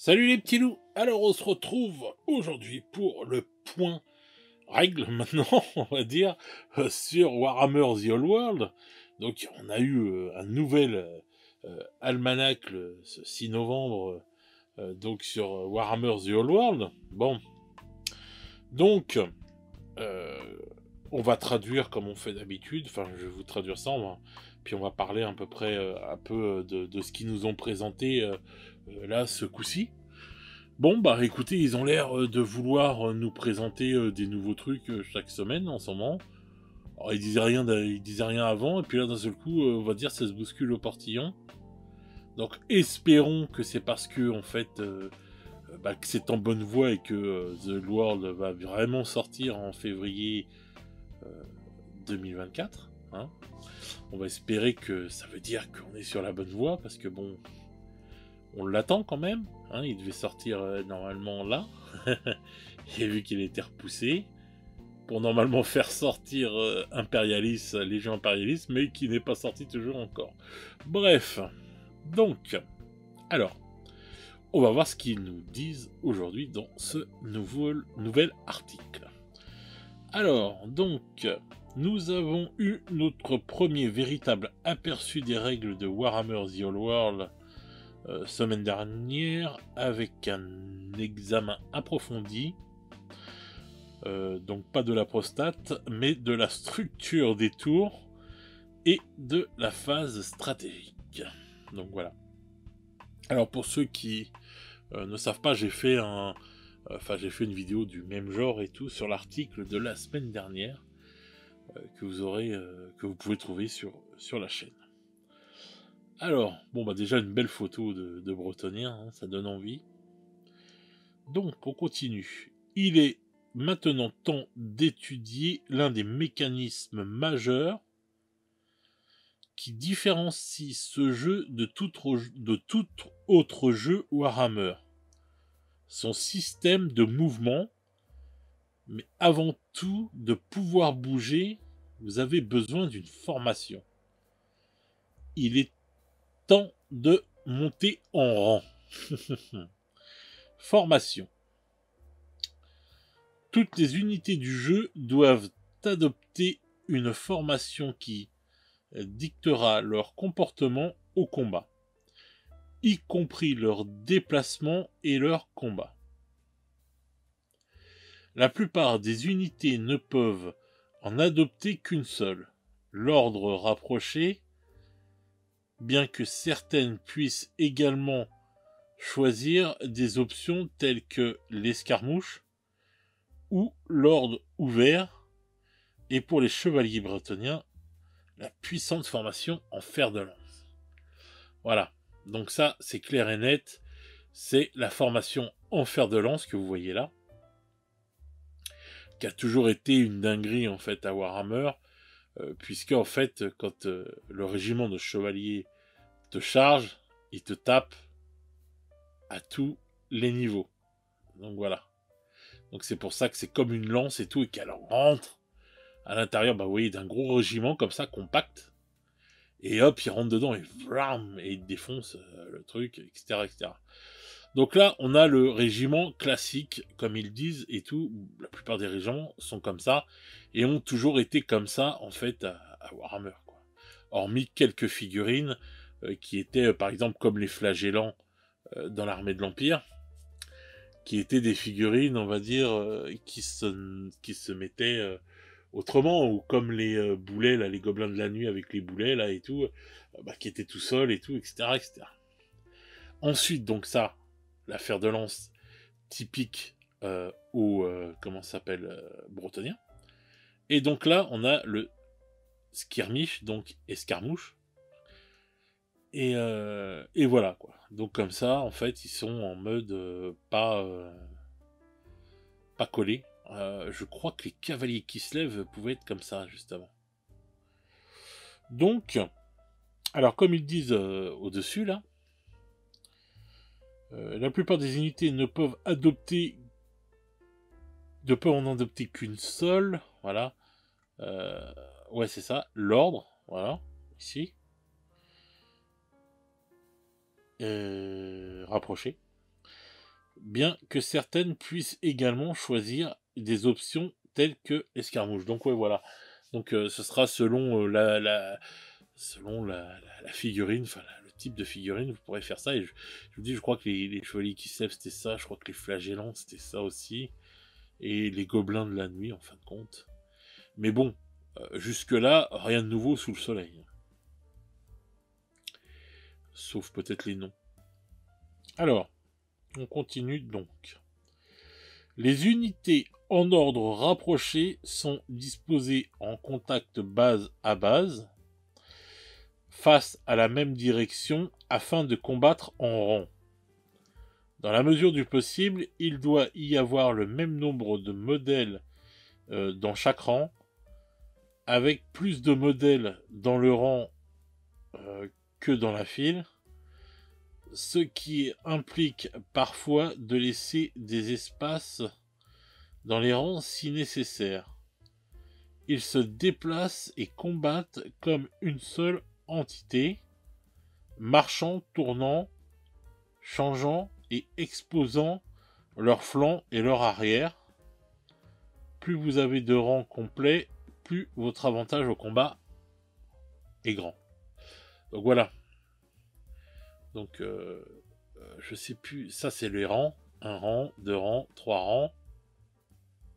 Salut les petits loups. Alors on se retrouve aujourd'hui pour le point règle maintenant, on va dire, sur Warhammer The Old World. Donc on a eu un nouvel almanach ce 6 novembre, donc sur Warhammer The Old World. Bon, donc euh, on va traduire comme on fait d'habitude. Enfin, je vais vous traduire ça, puis on va parler à peu près un peu de ce qu'ils nous ont présenté là ce coup-ci. Bon, bah écoutez, ils ont l'air de vouloir nous présenter des nouveaux trucs chaque semaine en ce moment. Alors, ils disaient rien avant, et puis là d'un seul coup, on va dire, ça se bouscule au portillon. Donc espérons que c'est parce que, en fait, que c'est en bonne voie et que The World va vraiment sortir en février 2024. Hein. On va espérer que ça veut dire qu'on est sur la bonne voie, parce que bon, on l'attend quand même. Hein, il devait sortir normalement là. Et vu qu'il a été repoussé, pour normalement faire sortir Imperialis, Légion Imperialis, mais qui n'est pas sorti toujours encore. Bref, donc, alors, on va voir ce qu'ils nous disent aujourd'hui dans ce nouvel article. Alors, donc, nous avons eu notre premier véritable aperçu des règles de Warhammer The Old World semaine dernière avec un examen approfondi. Donc pas de la prostate, mais de la structure des tours et de la phase stratégique. Donc voilà. Alors pour ceux qui ne savent pas, j'ai fait une vidéo du même genre et tout sur l'article de la semaine dernière que vous pouvez trouver sur la chaîne. Alors, bon bah déjà une belle photo de bretonien, hein, ça donne envie. Donc on continue. Il est maintenant temps d'étudier l'un des mécanismes majeurs qui différencie ce jeu de tout autre jeu Warhammer. Son système de mouvement, mais avant tout de pouvoir bouger, vous avez besoin d'une formation. Il est temps de monter en rang. Formation. Toutes les unités du jeu doivent adopter une formation qui dictera leur comportement au combat, y compris leur déplacement et leur combat. La plupart des unités ne peuvent en adopter qu'une seule, l'ordre rapproché, bien que certaines puissent également choisir des options telles que l'escarmouche ou l'ordre ouvert, et pour les chevaliers bretoniens, la puissante formation en fer de lance. Voilà, donc ça c'est clair et net, c'est la formation en fer de lance que vous voyez là, qui a toujours été une dinguerie en fait à Warhammer, puisque en fait quand le régiment de chevaliers te charge, il te tape à tous les niveaux. Donc voilà. Donc c'est pour ça que c'est comme une lance et tout, et qu'elle rentre à l'intérieur, bah vous voyez, d'un gros régiment comme ça, compact, et hop, il rentre dedans et vram, et il défonce le truc, etc., etc. Donc là, on a le régiment classique, comme ils disent, et tout. La plupart des régiments sont comme ça, et ont toujours été comme ça, en fait, à Warhammer, quoi. Hormis quelques figurines qui étaient, par exemple, comme les flagellants dans l'armée de l'Empire, qui étaient des figurines, on va dire, qui se mettaient autrement, ou comme les boulets, là, les gobelins de la nuit avec les boulets, là, et tout, qui étaient tout seuls, et tout, etc., etc. Ensuite, donc ça, l'affaire de lance typique comment ça s'appelle, bretonien. Et donc là, on a le skirmish, donc escarmouche. Et voilà, quoi. Donc comme ça, en fait, ils sont en mode pas collés. Je crois que les cavaliers qui se lèvent pouvaient être comme ça, justement. Donc, alors comme ils disent au-dessus, là, la plupart des unités ne peuvent en adopter qu'une seule. Voilà. Ouais, c'est ça. L'ordre. Voilà. Ici. Rapproché. bien que certaines puissent également choisir des options telles que escarmouche. Donc ouais, voilà. Donc ce sera selon la figurine, enfin le type de figurine, vous pourrez faire ça. Et je vous dis, je crois que les chevaliers qui se lèvent, c'était ça. Je crois que les flagellants, c'était ça aussi. Et les gobelins de la nuit, en fin de compte. Mais bon, jusque-là, rien de nouveau sous le soleil. Sauf peut-être les noms. Alors, on continue donc. Les unités en ordre rapproché sont disposées en contact base à base, face à la même direction afin de combattre en rang. Dans la mesure du possible, il doit y avoir le même nombre de modèles dans chaque rang, avec plus de modèles dans le rang que dans la file, ce qui implique parfois de laisser des espaces dans les rangs si nécessaire. Ils se déplacent et combattent comme une seule entité, marchant, tournant, changeant et exposant leurs flancs et leur arrière. Plus vous avez de rangs complets, plus votre avantage au combat est grand. Donc voilà. Donc je sais plus, ça c'est les rangs. 1 rang, 2 rangs, 3 rangs.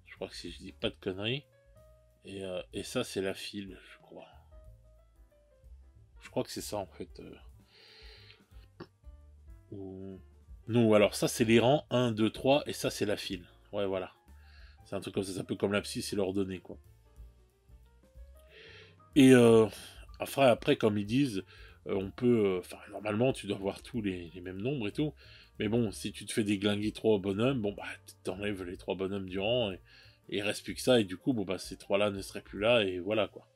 Je crois que si je dis pas de conneries. Et ça c'est la file, je crois. Je crois que c'est ça en fait. Non, alors ça c'est les rangs 1, 2, 3 et ça c'est la file. Ouais, voilà. C'est un truc comme ça, c'est un peu comme l'abscisse et l'ordonnée, quoi. Et après, comme ils disent, on peut... Enfin, normalement, tu dois avoir tous les mêmes nombres et tout. Mais bon, si tu te fais déglinguer 3 bonhommes, bon, bah, t'enlèves les 3 bonhommes du rang et il reste plus que ça. Et du coup, bon, bah, ces 3-là ne seraient plus là et voilà, quoi.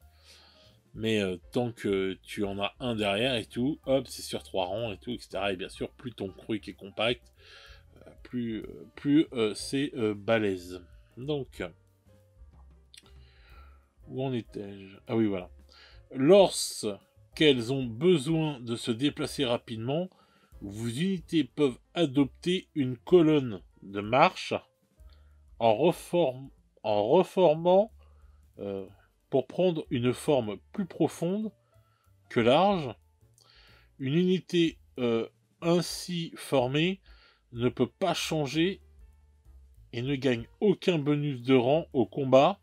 Mais tant que tu en as un derrière et tout, hop, c'est sur 3 rangs et tout, etc. Et bien sûr, plus ton cruik est compact, plus c'est balèze. Donc, où en étais-je? Ah oui, voilà. Lorsqu'elles ont besoin de se déplacer rapidement, vos unités peuvent adopter une colonne de marche en reformant pour prendre une forme plus profonde que large. Une unité ainsi formée ne peut pas changer et ne gagne aucun bonus de rang au combat,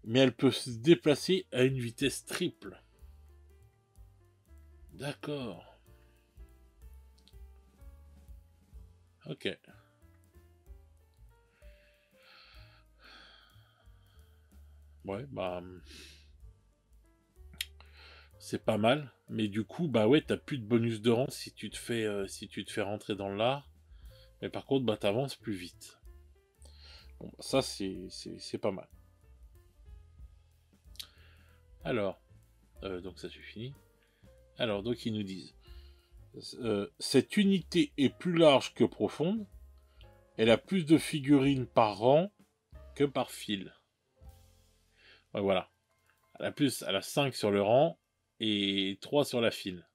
mais elle peut se déplacer à une vitesse triple. D'accord. Ok. Ouais, bah... c'est pas mal. Mais du coup, bah ouais, t'as plus de bonus de rang si tu te fais rentrer dans l'art. Mais par contre, bah t'avances plus vite. Bon, bah, ça, c'est pas mal. Alors, donc ça c'est fini. Alors, donc ils nous disent... cette unité est plus large que profonde. Elle a plus de figurines par rang que par fil. Ouais, voilà. Elle a 5 sur le rang et 3 sur la file.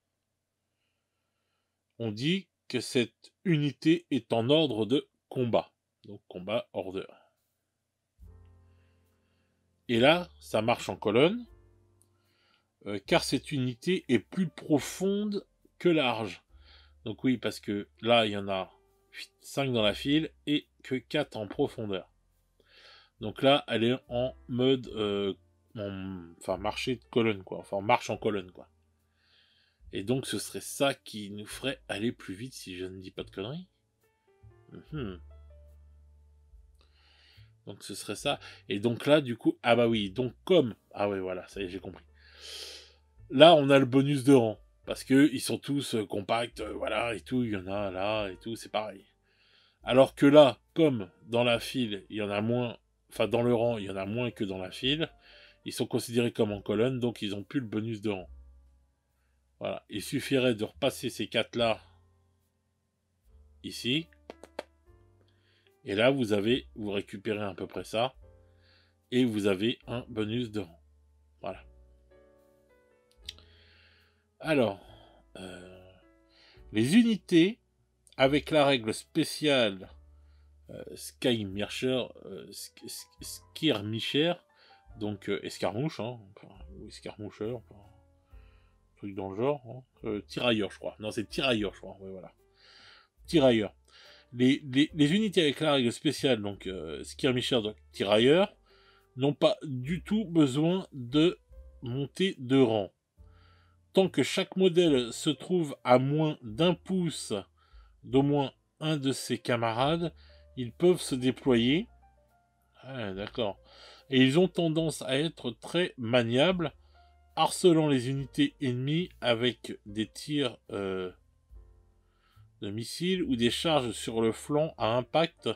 On dit que cette unité est en ordre de combat. Donc combat order. Et là, ça marche en colonne, car cette unité est plus profonde que large. Donc oui, parce que là, il y en a 5 dans la file et que 4 en profondeur. Donc là, elle est en mode... enfin, marcher de colonne, quoi. Enfin, marche en colonne, quoi. Et donc, ce serait ça qui nous ferait aller plus vite, si je ne dis pas de conneries. Donc, ce serait ça. Et donc là, du coup... Ah bah oui, donc comme... Ah ouais, voilà, ça y est, j'ai compris. Là, on a le bonus de rang. Parce que ils sont tous compacts, voilà, et tout. Il y en a là, et tout, c'est pareil. Alors que là, comme dans la file, il y en a moins... Enfin, dans le rang, il y en a moins que dans la file. Ils sont considérés comme en colonne, donc ils n'ont plus le bonus de rang. Voilà. Il suffirait de repasser ces 4-là ici. Et là, vous récupérez à peu près ça. Et vous avez un bonus de rang. Voilà. Alors, les unités avec la règle spéciale Skirmisher, donc escarmouche, hein, ou escarmoucheur, truc dans le genre, hein. Tirailleur, je crois. Non, c'est tirailleur, je crois. Ouais, voilà. Tirailleur. Les unités avec la règle spéciale, donc skirmisher, donc tirailleur, n'ont pas du tout besoin de monter de rang. Tant que chaque modèle se trouve à moins d'1 pouce d'au moins un de ses camarades, ils peuvent se déployer. Ah, d'accord. Et ils ont tendance à être très maniables, harcelant les unités ennemies avec des tirs de missiles ou des charges sur le flanc à impact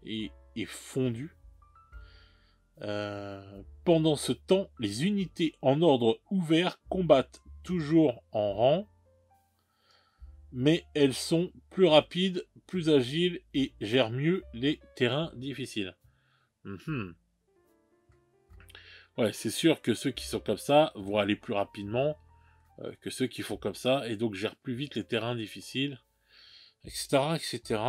et fondu. Pendant ce temps, les unités en ordre ouvert combattent toujours en rang, mais elles sont plus rapides, plus agiles et gèrent mieux les terrains difficiles. Ouais, c'est sûr que ceux qui sont comme ça vont aller plus rapidement que ceux qui font comme ça, et donc gèrent plus vite les terrains difficiles, etc., etc.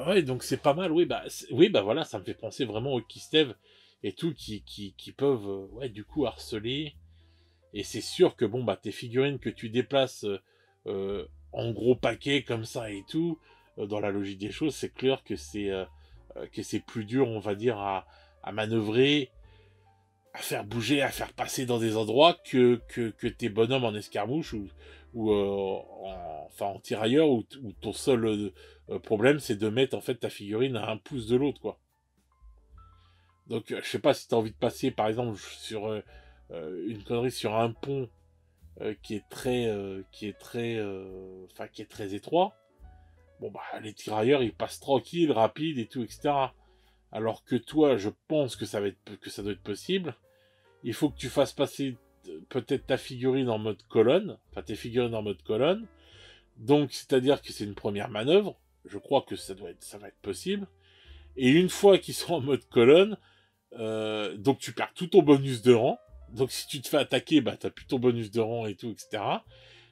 Ouais, donc c'est pas mal. Oui, bah voilà, ça me fait penser vraiment aux Kistev et tout qui peuvent, ouais, du coup harceler. Et c'est sûr que bon, bah tes figurines que tu déplaces en gros paquets comme ça et tout, dans la logique des choses, c'est clair que c'est plus dur, on va dire, à manœuvrer, à faire bouger, à faire passer dans des endroits que tes bonhommes en escarmouche ou en tirailleur où ton seul problème c'est de mettre en fait ta figurine à 1 pouce de l'autre, quoi. Donc je sais pas si t'as envie de passer par exemple sur une connerie sur un pont qui est très étroit. Bon bah les tirailleurs ils passent tranquille, rapide et tout, etc. Alors que toi, je pense que ça doit être possible. Il faut que tu fasses passer peut-être ta figurine en mode colonne, enfin tes figurines en mode colonne. Donc c'est-à-dire que c'est une première manœuvre. Je crois que ça va être possible. Et une fois qu'ils sont en mode colonne, donc tu perds tout ton bonus de rang. Donc si tu te fais attaquer, bah t'as plus ton bonus de rang et tout, etc.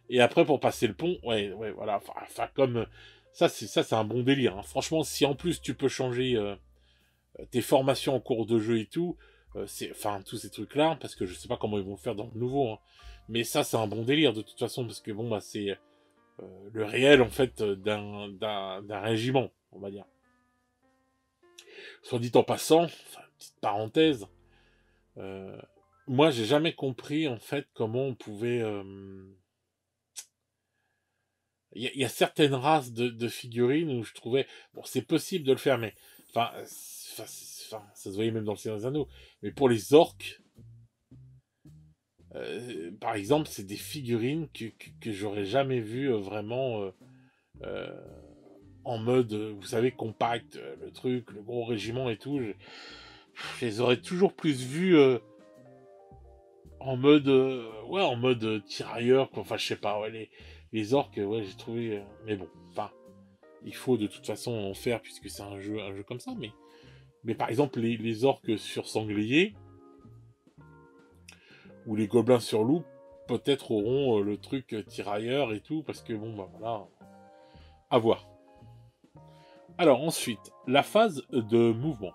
Et après pour passer le pont, ouais, voilà. Enfin comme ça, c'est un bon délire. Hein. Franchement, si en plus tu peux changer tes formations en cours de jeu et tout, tous ces trucs-là, parce que je sais pas comment ils vont faire dans le nouveau. Hein. Mais ça, c'est un bon délire de toute façon, parce que bon, bah c'est le réel en fait d'un régiment, on va dire. Soit dit en passant, enfin, petite parenthèse, moi j'ai jamais compris en fait comment on pouvait. Il y a certaines races de figurines où je trouvais, bon, c'est possible de le faire, mais enfin, ça se voyait même dans le Seigneur des Anneaux. Mais pour les orques, par exemple, c'est des figurines que j'aurais jamais vues vraiment en mode, vous savez, compact, le truc, le gros régiment et tout. Je les aurais toujours plus vues en mode, en mode tirailleur, quoi. Enfin, je sais pas, ouais, les orques, ouais, j'ai trouvé, mais bon, enfin, il faut de toute façon en faire puisque c'est un jeu comme ça, mais par exemple, les orques sur sanglier ou les gobelins sur loup, peut-être auront le truc tirailleur et tout, parce que bon, bah voilà, à voir. Alors ensuite, la phase de mouvement.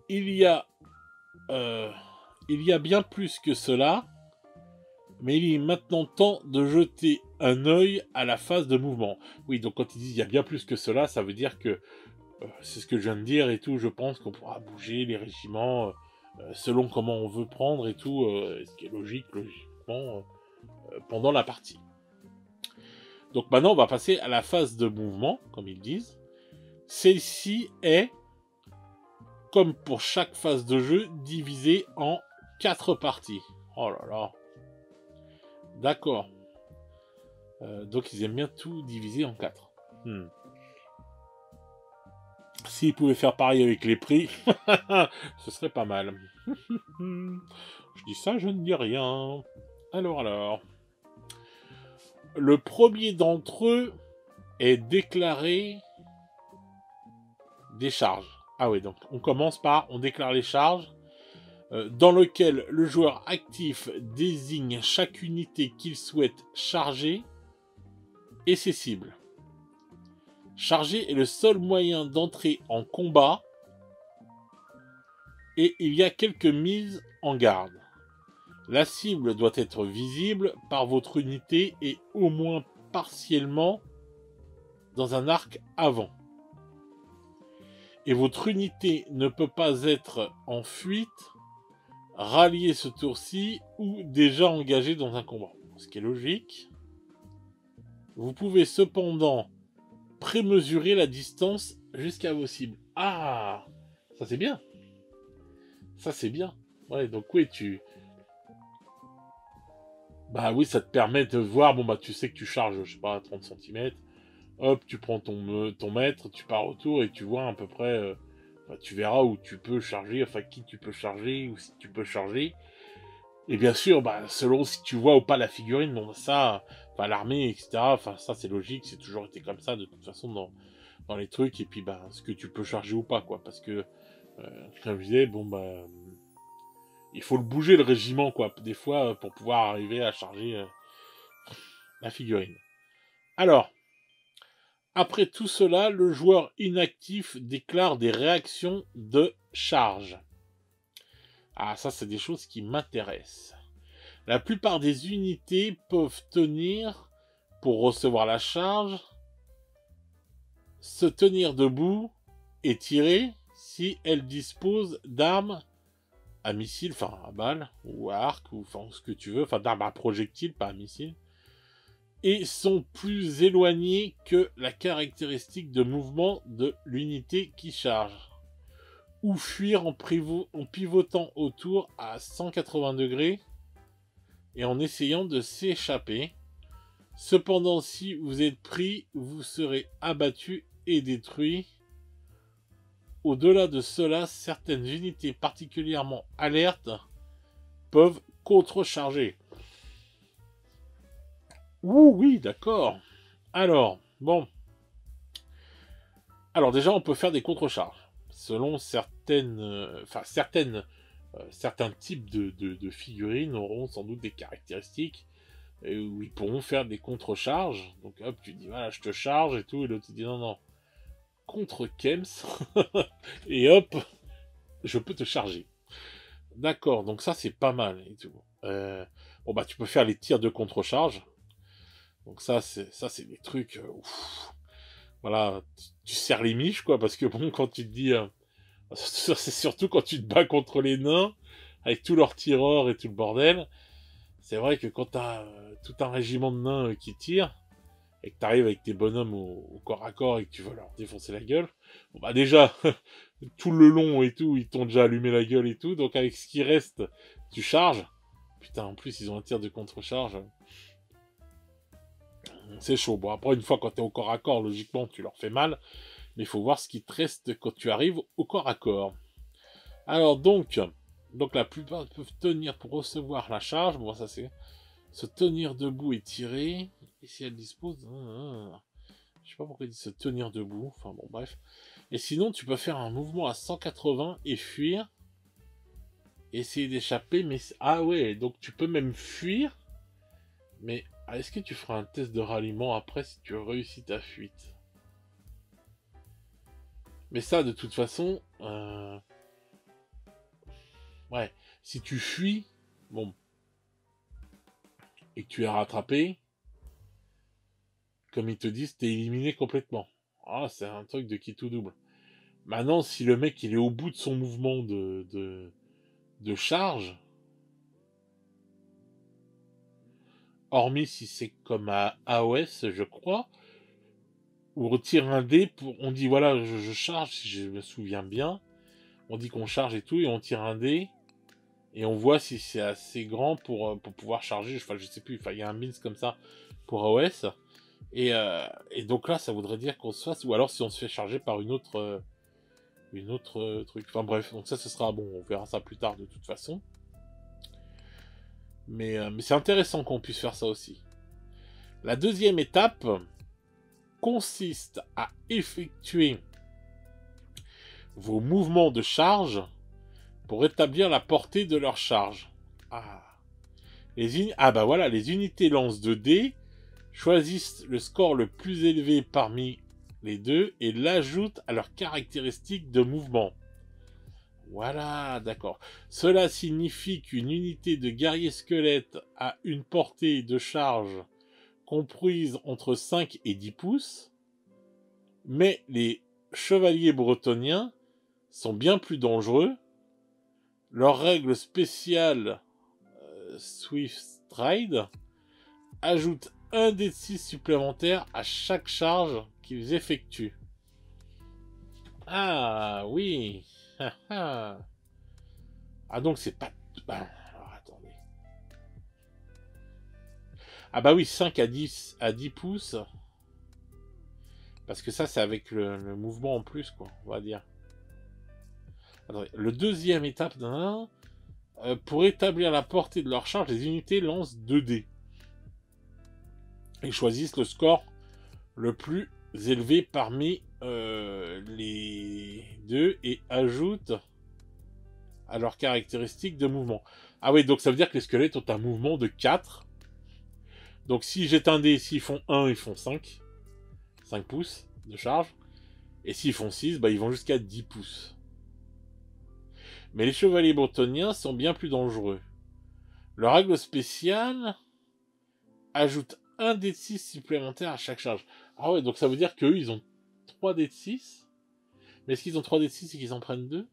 Il y a bien plus que cela, mais il est maintenant temps de jeter un œil à la phase de mouvement. Oui, donc quand ils disent il y a bien plus que cela, ça veut dire que c'est ce que je viens de dire et tout, je pense qu'on pourra bouger les régiments selon comment on veut prendre et tout, ce qui est logiquement, pendant la partie. Donc maintenant, on va passer à la phase de mouvement, comme ils disent. Celle-ci est, comme pour chaque phase de jeu, divisée en 4 parties. Oh là là. D'accord. Donc ils aiment bien tout diviser en 4. S'ils pouvaient faire pareil avec les prix, ce serait pas mal. Je dis ça, je ne dis rien. Alors. Le premier d'entre eux est déclaré des charges. Ah oui, donc on commence par on déclare les charges, dans lequel le joueur actif désigne chaque unité qu'il souhaite charger et ses cibles. Charger est le seul moyen d'entrer en combat et il y a quelques mises en garde. La cible doit être visible par votre unité et au moins partiellement dans un arc avant. Et votre unité ne peut pas être en fuite, ralliée ce tour-ci ou déjà engagée dans un combat. Ce qui est logique. Vous pouvez cependant prémesurer la distance jusqu'à vos cibles. Ah, ça c'est bien. Ça c'est bien. Ouais, donc oui, bah oui, ça te permet de voir, bon bah tu sais que tu charges, je sais pas, 30 cm. Hop, tu prends ton mètre, tu pars autour et tu vois à peu près, bah, tu verras où tu peux charger, enfin qui tu peux charger, ou si tu peux charger. Et bien sûr, bah, selon si tu vois ou pas la figurine, bon ça, enfin l'armée, etc. Enfin ça c'est logique, c'est toujours été comme ça de toute façon dans les trucs, et puis bah ce que tu peux charger ou pas, quoi. Parce que, comme je disais, bon bah il faut le bouger le régiment, quoi, des fois, pour pouvoir arriver à charger la figurine. Alors, après tout cela, le joueur inactif déclare des réactions de charge. Ah, ça, c'est des choses qui m'intéressent. La plupart des unités peuvent tenir, pour recevoir la charge, se tenir debout et tirer si elles disposent d'armes à missile, enfin à balle, ou à arc, ou enfin ce que tu veux, enfin d'armes à projectile, pas à missile, et sont plus éloignées que la caractéristique de mouvement de l'unité qui charge. Ou fuir en pivotant autour à 180 degrés et en essayant de s'échapper. Cependant, si vous êtes pris, vous serez abattu et détruit. Au-delà de cela, certaines unités particulièrement alertes peuvent contrecharger. Ouh, oui, d'accord. Alors, bon. Alors déjà, on peut faire des contrecharges. Selon certains types de figurines auront sans doute des caractéristiques où ils pourront faire des contrecharges. Donc hop, tu dis voilà, je te charge et tout, et l'autre il dit non, non, contre-kems, et hop, je peux te charger. D'accord, donc ça c'est pas mal et tout. Bon bah tu peux faire les tirs de contrecharge. Donc ça c'est des trucs, voilà, tu serres les miches, quoi, parce que bon, quand tu te dis, c'est surtout quand tu te bats contre les nains, avec tous leurs tireurs et tout le bordel, c'est vrai que quand t'as tout un régiment de nains qui tirent, et que t'arrives avec tes bonhommes au corps à corps et que tu veux leur défoncer la gueule, bon bah déjà, tout le long et tout, ils t'ont déjà allumé la gueule et tout, donc avec ce qui reste, tu charges. Putain, en plus, ils ont un tir de contre-charge. C'est chaud. Bon, après, une fois, quand t'es au corps à corps, logiquement, tu leur fais mal. Mais il faut voir ce qui te reste quand tu arrives au corps à corps. Alors, donc la plupart peuvent tenir pour recevoir la charge. Bon, ça, c'est se tenir debout et tirer. Et si elle dispose... je sais pas pourquoi il dit se tenir debout. Enfin, bon, bref. Et sinon, tu peux faire un mouvement à 180 et fuir. Essayer d'échapper, mais... Ah ouais, donc tu peux même fuir. Mais est-ce que tu feras un test de ralliement après si tu réussis ta fuite? Mais ça, de toute façon... Ouais, si tu fuis, bon, et que tu es rattrapé, comme ils te disent, t'es éliminé complètement. Ah, c'est un truc de qui tout double. Maintenant, si le mec, il est au bout de son mouvement de charge, hormis si c'est comme à AOS, je crois, où on retire un dé pour, on dit voilà, je charge, si je me souviens bien, on dit qu'on charge et tout, et on tire un dé, et on voit si c'est assez grand pour pouvoir charger, enfin je sais plus, enfin il y a un means comme ça pour AOS, et donc là ça voudrait dire qu'on se fasse, ou alors si on se fait charger par une autre truc, enfin bref, donc ça ce sera bon, on verra ça plus tard de toute façon, mais c'est intéressant qu'on puisse faire ça aussi. La deuxième étape consiste à effectuer vos mouvements de charge pour établir la portée de leur charge. Bah voilà, les unités lancent 2 dés, choisissent le score le plus élevé parmi les deux, et l'ajoute à leurs caractéristiques de mouvement. Voilà, d'accord. Cela signifie qu'une unité de guerrier squelette a une portée de charge comprise entre 5 et 10 pouces, mais les chevaliers bretoniens sont bien plus dangereux. Leur règle spéciale Swift Stride ajoute un dé de 6 supplémentaire à chaque charge qu'ils effectuent. Ah oui. Ah donc c'est pas... alors attendez. Ah bah oui, 5 à 10 pouces. Parce que ça c'est avec le mouvement en plus, quoi, on va dire. Attendez. Le deuxième étape d'un... pour établir la portée de leur charge, les unités lancent 2 dés. Ils choisissent le score le plus élevé parmi les deux et ajoutent à leurs caractéristiques de mouvement. Ah oui, donc ça veut dire que les squelettes ont un mouvement de 4. Donc si jette un dé, s'ils font 1, ils font 5. 5 pouces de charge. Et s'ils font 6, bah, ils vont jusqu'à 10 pouces. Mais les chevaliers bretoniens sont bien plus dangereux. Leur règle spéciale ajoute un dé de 6 supplémentaire à chaque charge. Ah ouais, donc ça veut dire qu'eux, ils ont 3 dés de 6. Mais est-ce qu'ils ont 3 dés de 6 et qu'ils en prennent 2?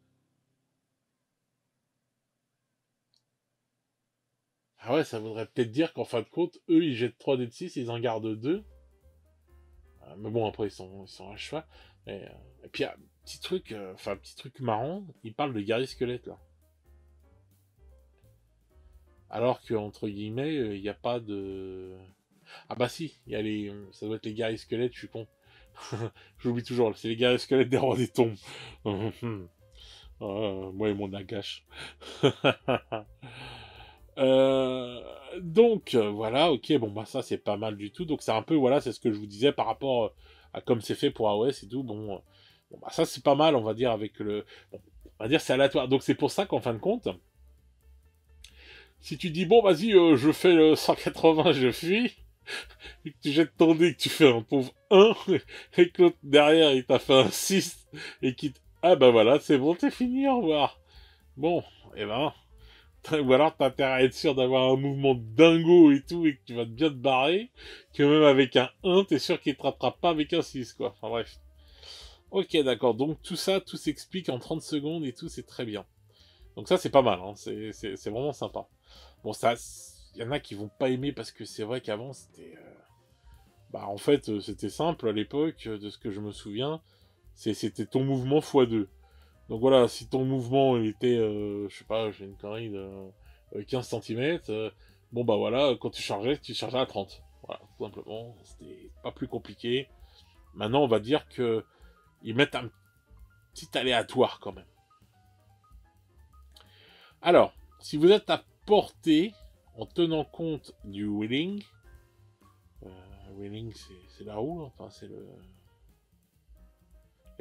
Ah ouais, ça voudrait peut-être dire qu'en fin de compte, eux, ils jettent 3 dés de 6 et ils en gardent 2. Mais bon, après, ils sont à cheval. Et puis, un petit truc, petit truc marrant, ils parlent de guerrier squelette, là. Alors que, entre guillemets, il n'y a pas de... Ah bah si, il y a les... ça doit être les guerriers squelettes, je suis con. J'oublie toujours, c'est les guerriers squelettes des rois des tombes. Moi et mon Nagash. Donc voilà, ok, bon bah ça c'est pas mal du tout. Donc c'est un peu, voilà, c'est ce que je vous disais par rapport à comme c'est fait pour AOS et tout. Bon bah ça c'est pas mal, on va dire, avec le... Bon, on va dire c'est aléatoire. Donc c'est pour ça qu'en fin de compte, si tu dis bon vas-y, je fais le 180, je fuis, et que tu jettes ton dé, que tu fais un pauvre 1, et que l'autre derrière il t'a fait un 6, et qu'il ah bah voilà, c'est bon, t'es fini, au revoir. Bon, et ben... Ou alors t'as intérêt à être sûr d'avoir un mouvement de dingo et tout, et que tu vas bien te barrer, que même avec un 1, t'es sûr qu'il te rattrape pas avec un 6, quoi. Enfin bref. Ok, d'accord. Donc tout ça, tout s'explique en 30 secondes et tout, c'est très bien. Donc ça, c'est pas mal, hein. C'est vraiment sympa. Bon, ça, il y en a qui vont pas aimer parce que c'est vrai qu'avant, c'était... Bah, en fait, c'était simple à l'époque, de ce que je me souviens. C'était ton mouvement x2. Donc voilà, si ton mouvement il était, je sais pas, j'ai une connerie de 15 cm, bon bah voilà, quand tu chargeais à 30. Voilà, tout simplement, c'était pas plus compliqué. Maintenant, on va dire que ils mettent un petit aléatoire quand même. Alors, si vous êtes à portée, en tenant compte du wheeling, wheeling c'est la roue, enfin c'est le...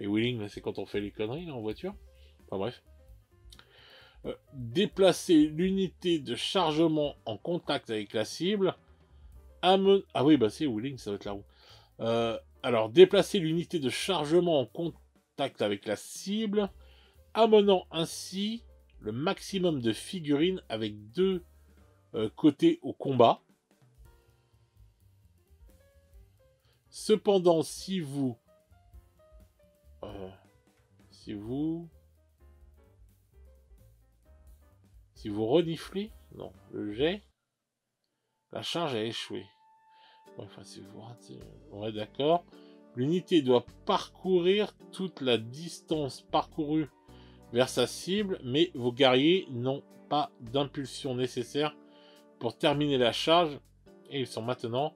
Et wheeling, c'est quand on fait les conneries là, en voiture. Enfin bref. Déplacer l'unité de chargement en contact avec la cible. Ah oui, bah c'est wheeling, ça va être la roue. Alors, déplacer l'unité de chargement en contact avec la cible, amenant ainsi le maximum de figurines avec deux côtés au combat. Cependant, si vous reniflez, non, le jet, la charge a échoué. Ouais, enfin, si vous ratez, ouais, d'accord. L'unité doit parcourir toute la distance parcourue vers sa cible, mais vos guerriers n'ont pas d'impulsion nécessaire pour terminer la charge et ils sont maintenant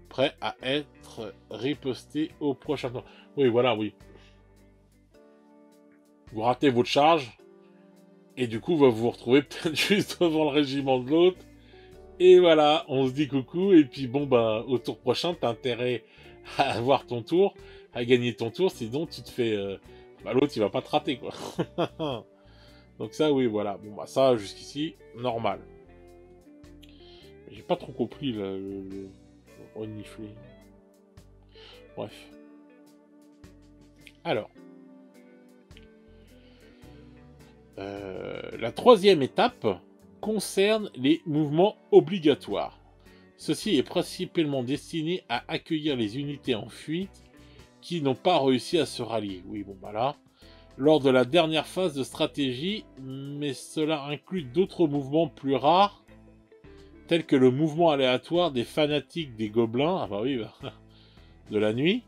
prêts à être ripostés au prochain tour. Oui, voilà, oui. Vous ratez votre charge et du coup, vous vous retrouvez peut-être juste devant le régiment de l'autre. Et voilà, on se dit coucou et puis bon, bah, au tour prochain, t'as intérêt à avoir ton tour, à gagner ton tour, sinon tu te fais... bah, l'autre, il va pas te rater, quoi. Donc ça, oui, voilà. Bon, bah ça, jusqu'ici, normal. J'ai pas trop compris le renifler. Bref. Alors, la troisième étape concerne les mouvements obligatoires. Ceci est principalement destiné à accueillir les unités en fuite qui n'ont pas réussi à se rallier. Oui, bon bah là, lors de la dernière phase de stratégie, mais cela inclut d'autres mouvements plus rares, tels que le mouvement aléatoire des fanatiques des gobelins, ah bah oui, bah, de la nuit,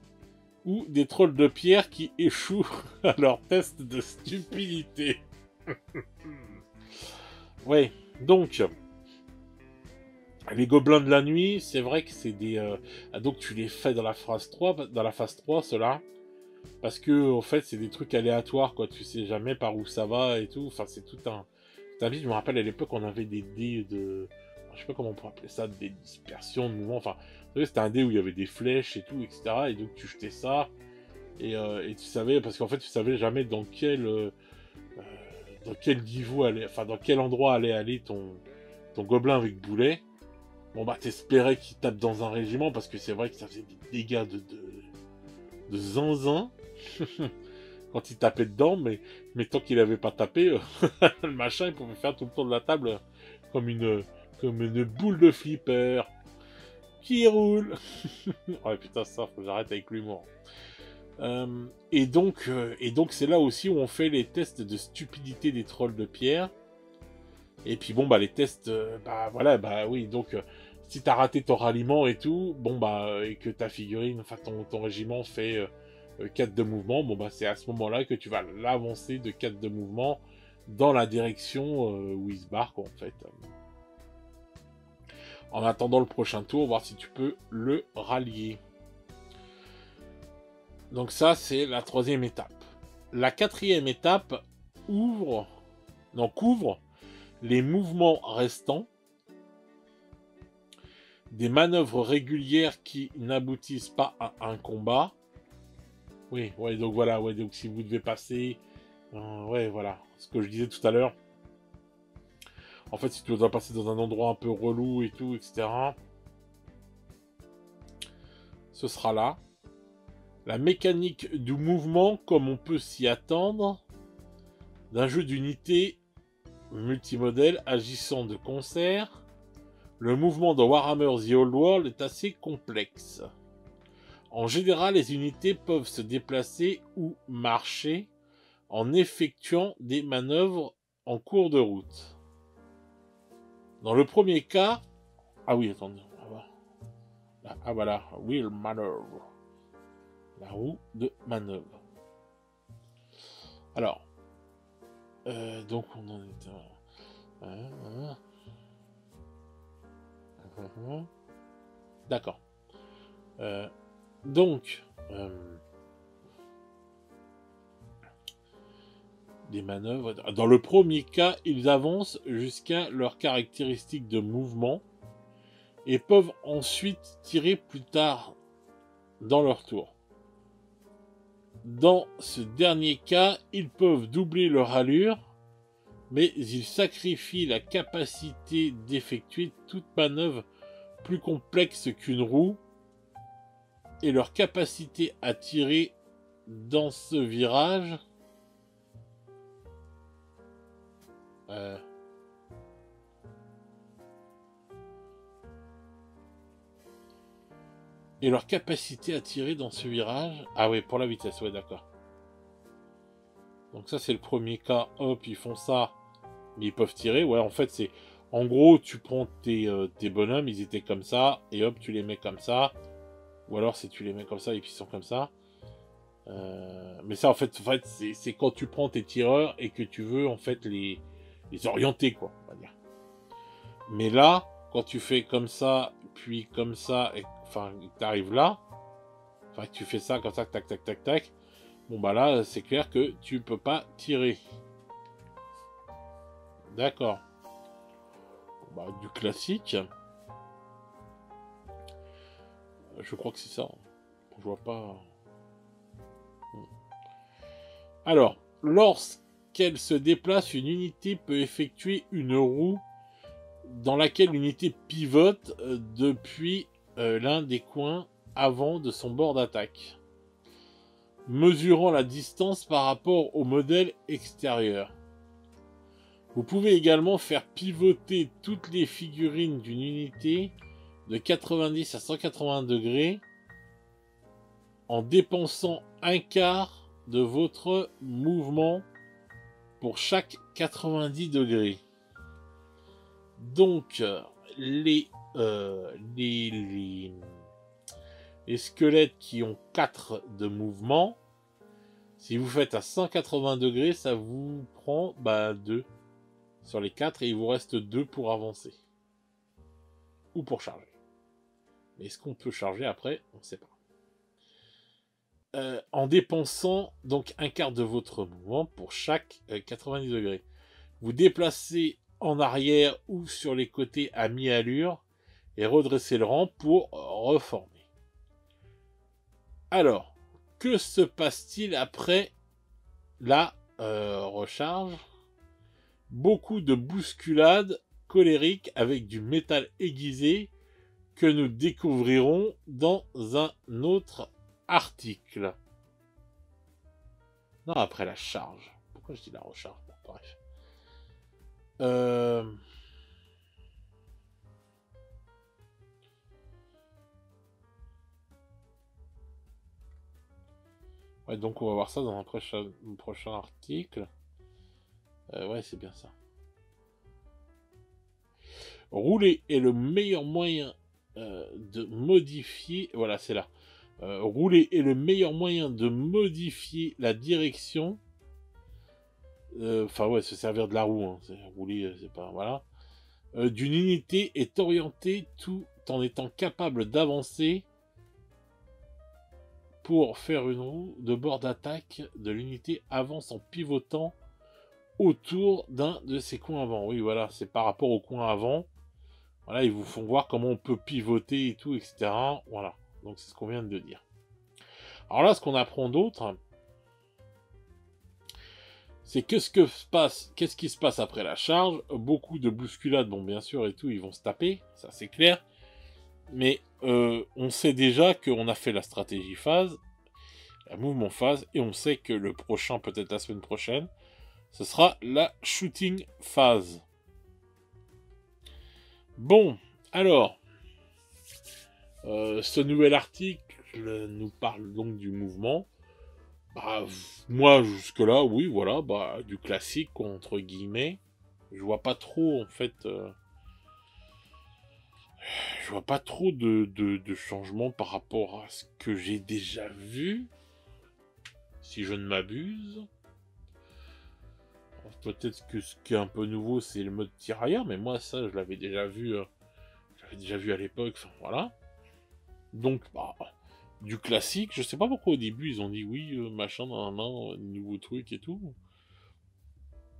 ou des trolls de pierre qui échouent à leur test de stupidité. Ouais, donc, les gobelins de la nuit, c'est vrai que c'est des... donc tu les fais dans la phase 3, ceux-là, parce que, en fait, c'est des trucs aléatoires, quoi, tu sais jamais par où ça va et tout, enfin, c'est tout un... Je me rappelle, à l'époque, on avait des dés de... Je sais pas comment on pourrait appeler ça, des dispersions de mouvements, enfin, vous savez, c'était un dé où il y avait des flèches et tout, etc., et donc tu jetais ça, et tu savais, parce qu'en fait, tu savais jamais dans quel niveau allait, enfin, dans quel endroit allait aller ton gobelin avec boulet. Bon bah t'espérais qu'il tape dans un régiment parce que c'est vrai que ça faisait des dégâts de zinzin quand il tapait dedans, mais tant qu'il avait pas tapé, le machin il pouvait faire tout le tour de la table comme une boule de flipper qui roule. Ouais putain ça faut que j'arrête avec l'humour. Et donc c'est là aussi où on fait les tests de stupidité des trolls de pierre. Et puis bon bah les tests, bah voilà, bah oui, donc si t'as raté ton ralliement et tout, bon bah et que ta figurine, enfin ton régiment fait 4 de mouvement, bon bah c'est à ce moment-là que tu vas l'avancer de 4 de mouvement dans la direction où il se barre quoi, en fait. En attendant le prochain tour, voir si tu peux le rallier. Donc ça c'est la troisième étape. La quatrième étape couvre les mouvements restants, des manœuvres régulières qui n'aboutissent pas à un combat. Oui, ouais, donc voilà, ouais, donc si vous devez passer, ouais, voilà, ce que je disais tout à l'heure. En fait, si tu dois passer dans un endroit un peu relou et tout, etc., ce sera là. La mécanique du mouvement, comme on peut s'y attendre, d'un jeu d'unité multimodèle agissant de concert, le mouvement de Warhammer The Old World est assez complexe. En général, les unités peuvent se déplacer ou marcher en effectuant des manœuvres en cours de route. Dans le premier cas... Ah oui, attendez. Ah voilà, wheel maneuver. La roue de manœuvre. Alors, donc on en était... D'accord. Donc, des manœuvres. Dans le premier cas, ils avancent jusqu'à leurs caractéristiques de mouvement et peuvent ensuite tirer plus tard dans leur tour. Dans ce dernier cas, ils peuvent doubler leur allure, mais ils sacrifient la capacité d'effectuer toute manœuvre plus complexe qu'une roue et leur capacité à tirer dans ce virage et leur capacité à tirer dans ce virage. Ah ouais, pour la vitesse, ouais, d'accord. Donc ça, c'est le premier cas. Hop, ils font ça, mais ils peuvent tirer. Ouais, en fait, c'est... En gros, tu prends tes bonhommes, ils étaient comme ça, et hop, tu les mets comme ça. Ou alors, si tu les mets comme ça, et puis ils sont comme ça. Mais ça, en fait c'est quand tu prends tes tireurs et que tu veux, en fait, les orienter, quoi, on va dire. Mais là, quand tu fais comme ça, puis comme ça, et enfin, tu arrives là, enfin, tu fais ça comme ça, tac, tac, tac, tac, bon, bah là, c'est clair que tu peux pas tirer. D'accord. Bah, du classique. Je crois que c'est ça. Je vois pas... Alors, lorsqu'elle se déplace, une unité peut effectuer une roue dans laquelle l'unité pivote depuis l'un des coins avant de son bord d'attaque. mesurant la distance par rapport au modèle extérieur. Vous pouvez également faire pivoter toutes les figurines d'une unité de 90 à 180 degrés en dépensant un quart de votre mouvement pour chaque 90 degrés. Donc, les squelettes qui ont 4 de mouvement, si vous faites à 180 degrés, ça vous prend 2 sur les 4 et il vous reste 2 pour avancer. Ou pour charger. Mais est-ce qu'on peut charger après? On ne sait pas. En dépensant donc un quart de votre mouvement pour chaque 90 degrés. Vous déplacez en arrière ou sur les côtés à mi-allure et redressez le rang pour reformer. Alors, que se passe-t-il après la recharge? Beaucoup de bousculades colériques avec du métal aiguisé que nous découvrirons dans un autre article. Non, après la charge. Pourquoi je dis la recharge? Bon, bref. Ouais, donc on va voir ça dans un prochain article. Ouais, c'est bien ça. Rouler est le meilleur moyen de modifier... Voilà, c'est là. Rouler est le meilleur moyen de modifier la direction. Enfin, ouais, se servir de la roue. Hein. Rouler, c'est pas... Voilà. D'une unité est orientée tout en étant capable d'avancer pour faire une roue de bord d'attaque de l'unité avance en pivotant autour d'un de ses coins avant. Oui, voilà, c'est par rapport au coin avant. Voilà, ils vous font voir comment on peut pivoter et tout, etc. Voilà, donc c'est ce qu'on vient de dire. Alors là, ce qu'on apprend d'autre, c'est qu'est-ce qui se passe après la charge. Beaucoup de bousculades, bon, bien sûr, et tout, ils vont se taper, ça c'est clair. Mais on sait déjà qu'on a fait la stratégie phase, la mouvement phase, et on sait que le prochain, peut-être la semaine prochaine, ce sera la shooting phase. Bon, alors, ce nouvel article nous parle donc du mouvement. Moi, jusque-là, oui, voilà, du classique, entre guillemets. Je vois pas trop, en fait... je vois pas trop de changements par rapport à ce que j'ai déjà vu. Si je ne m'abuse. Peut-être que ce qui est un peu nouveau, c'est le mode tirailleur, mais moi, ça, je l'avais déjà vu... à l'époque, enfin, voilà. Donc, du classique, je sais pas pourquoi au début ils ont dit oui, machin, nouveau truc et tout.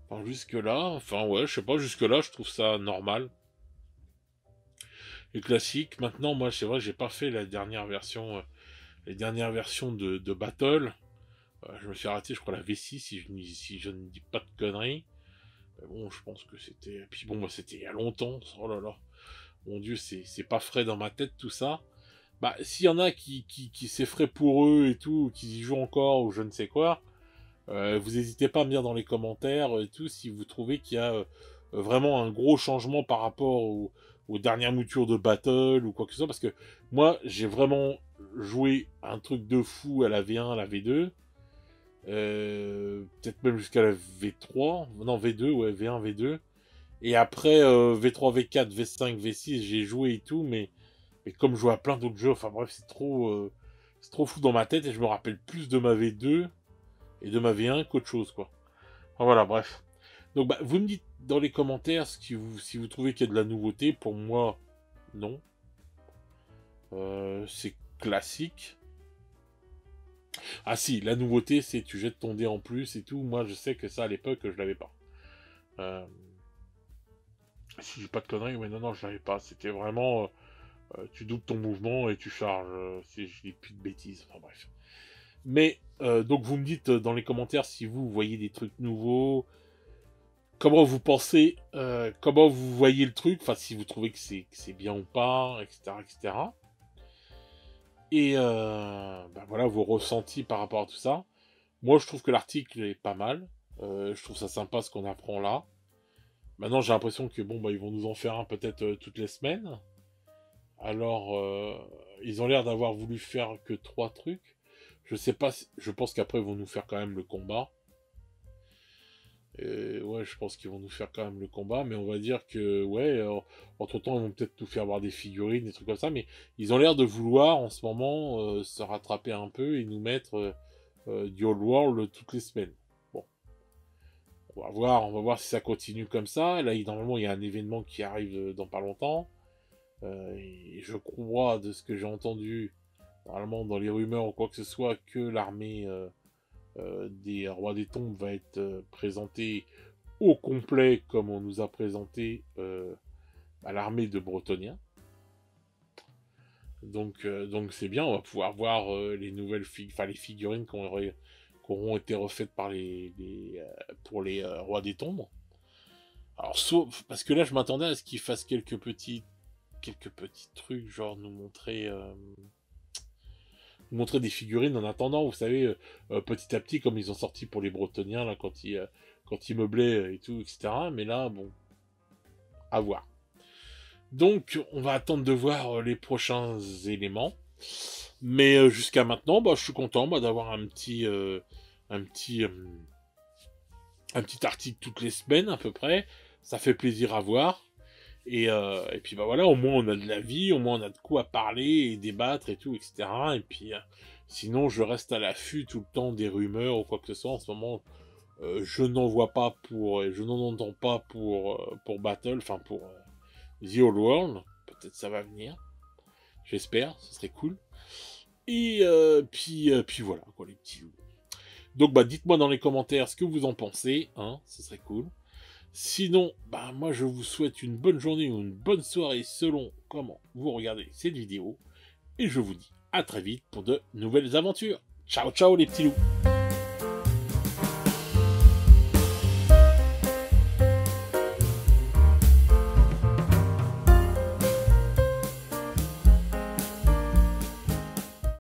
Enfin, jusque-là, ouais, je sais pas, jusque-là, je trouve ça normal. Les classiques, maintenant, moi, c'est vrai, j'ai pas fait la dernière version, les dernières versions de Battle. Je me suis arrêté, je crois, la V6, si je ne dis pas de conneries. Mais bon, je pense que c'était... Puis bon, c'était il y a longtemps, oh là là. Mon Dieu, c'est pas frais dans ma tête, tout ça. S'il y en a qui s'effraient pour eux et tout, qui y jouent encore ou je ne sais quoi, vous n'hésitez pas à me dire dans les commentaires et tout si vous trouvez qu'il y a vraiment un gros changement par rapport aux dernières moutures de Battle ou quoi que ce soit, parce que moi j'ai vraiment joué un truc de fou à la V1, à la V2, peut-être même jusqu'à la V3, non V2, ouais, V1, V2, et après V3, V4, V5, V6 j'ai joué et tout, mais comme je joue à plein d'autres jeux, enfin bref, c'est trop fou dans ma tête et je me rappelle plus de ma V2 et de ma V1 qu'autre chose, quoi. Enfin, voilà, bref. Donc, vous me dites dans les commentaires si vous trouvez qu'il y a de la nouveauté. Pour moi, non. C'est classique. Ah si, la nouveauté, c'est tu jettes ton dé en plus et tout. Moi, je sais que ça, à l'époque, je l'avais pas. Si j'ai pas de conneries, mais non, je l'avais pas. C'était vraiment... tu doubles ton mouvement et tu charges, si je dis plus de bêtises, enfin bref. Mais, donc vous me dites dans les commentaires si vous voyez des trucs nouveaux, comment vous pensez, comment vous voyez le truc, enfin si vous trouvez que c'est bien ou pas, etc., etc. Et bah voilà vos ressentis par rapport à tout ça. Moi, je trouve que l'article est pas mal. Je trouve ça sympa ce qu'on apprend là. Maintenant, j'ai l'impression que bon, bah, ils vont nous en faire un peut-être toutes les semaines. Alors, ils ont l'air d'avoir voulu faire que 3 trucs. Je sais pas, je pense qu'après ils vont nous faire quand même le combat. Et ouais, je pense qu'ils vont nous faire quand même le combat, mais on va dire que ouais, entre-temps ils vont peut-être nous faire voir des figurines, des trucs comme ça, mais ils ont l'air de vouloir en ce moment se rattraper un peu et nous mettre du Old World toutes les semaines. Bon, on va voir si ça continue comme ça. Là, normalement, il y a un événement qui arrive dans pas longtemps. Et je crois, de ce que j'ai entendu, normalement dans les rumeurs ou quoi que ce soit, que l'armée des Rois des Tombes va être présentée au complet comme on nous a présenté l'armée de Bretoniens. Donc c'est bien, on va pouvoir voir les nouvelles les figurines qui auront été refaites par pour les Rois des Tombes. Alors sauf parce que là je m'attendais à ce qu'ils fassent quelques petits trucs, genre nous montrer des figurines en attendant, vous savez, petit à petit, comme ils ont sorti pour les Bretoniens, là, quand ils meublaient et tout, etc. Mais là, bon, à voir. Donc, on va attendre de voir les prochains éléments. Mais jusqu'à maintenant, bah, je suis content d'avoir un petit, article toutes les semaines, à peu près. Ça fait plaisir à voir. Et puis bah voilà, au moins on a de la vie, au moins on a de quoi parler et débattre et tout, etc. Et puis sinon je reste à l'affût tout le temps des rumeurs ou quoi que ce soit. En ce moment, je n'en vois pas je n'en entends pas pour Battle, enfin pour The Old World. Peut-être ça va venir. J'espère, ce serait cool. Et puis voilà, quoi, les petits loups. Donc bah dites-moi dans les commentaires ce que vous en pensez, hein, ce serait cool. Sinon, bah moi je vous souhaite une bonne journée ou une bonne soirée selon comment vous regardez cette vidéo. Et je vous dis à très vite pour de nouvelles aventures. Ciao ciao les petits loups.